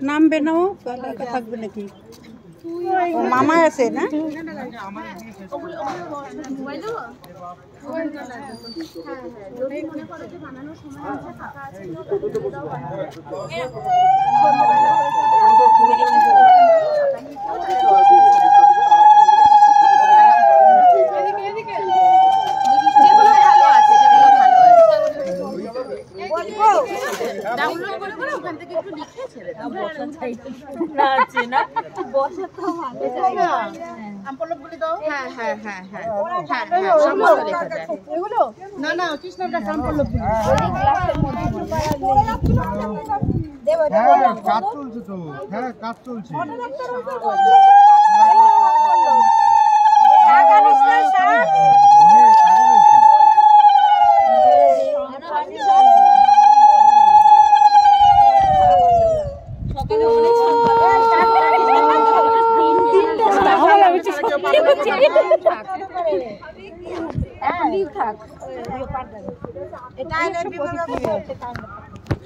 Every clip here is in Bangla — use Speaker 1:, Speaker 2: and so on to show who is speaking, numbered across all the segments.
Speaker 1: নামবে না ও থাকবে নাকি মামা আছে না
Speaker 2: ডাউনলোড করে করে ওখান থেকে একটু লিখে ছেড়ে দাও বসা চাইতে না আছে না বসা তো ভালো জায়গা আমপলক বলে দাও হ্যাঁ হ্যাঁ হ্যাঁ হ্যাঁ হ্যাঁ হ্যাঁ সমস্ত লেখা যায় এগুলো না না কৃষ্ণটা আমপলক দিই ওই গ্লাসের মধ্যে দেব দেব কাজ চলছে তো হ্যাঁ কাজ চলছে আগানিস না স্যার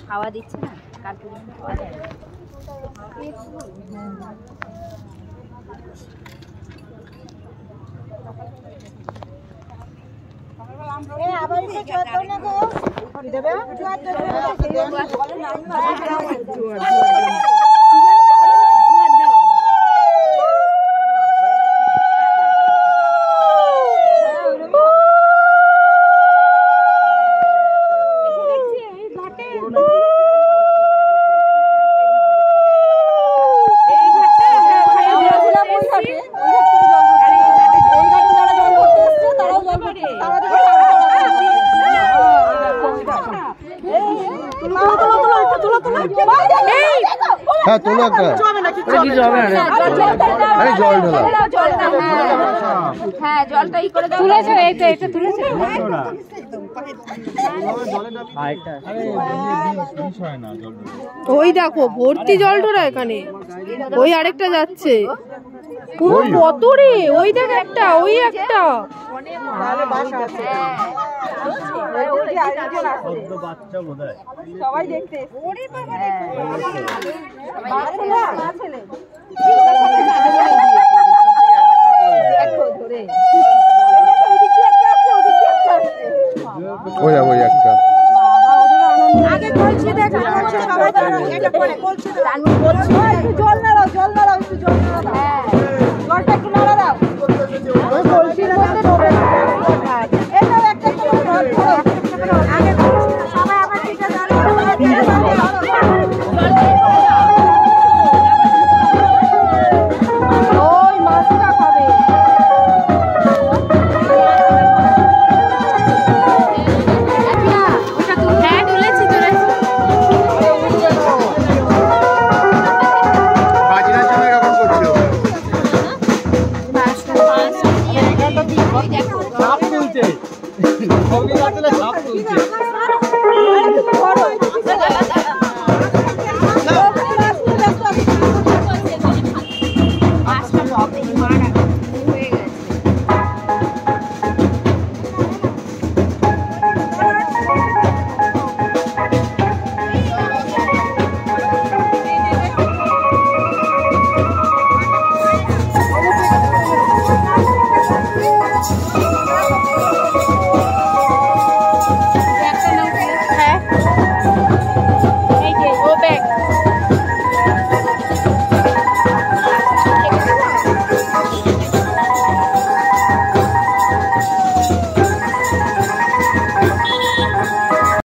Speaker 2: খাওয়া দিচ্ছে না কার্টুন খাওয়া যায় আবার না গো দেবে
Speaker 3: হ্যাঁ তোলো একটা কিছু হবে না আরে জল ঢালা
Speaker 2: হ্যাঁ জলটা ই করে দাও তুলেছো এটা তুলেছো
Speaker 4: ওই দেখো ভর্তি জল ঢোরা এখানে ওই আরেকটা যাচ্ছে কত রে ওই দেখ একটা ওই একটা
Speaker 1: সবাই দেখতে
Speaker 3: ওই একটা
Speaker 1: আগে বলছি দেখ সবাই এটা পরে বলছি জল না দাও একটু জল না দাও হ্যাঁ জলটা একটু নাড়া দাও বলছি না এটা একটা আগে বলছি সবাই আবার এটা দাও ওই মাছটা খাবে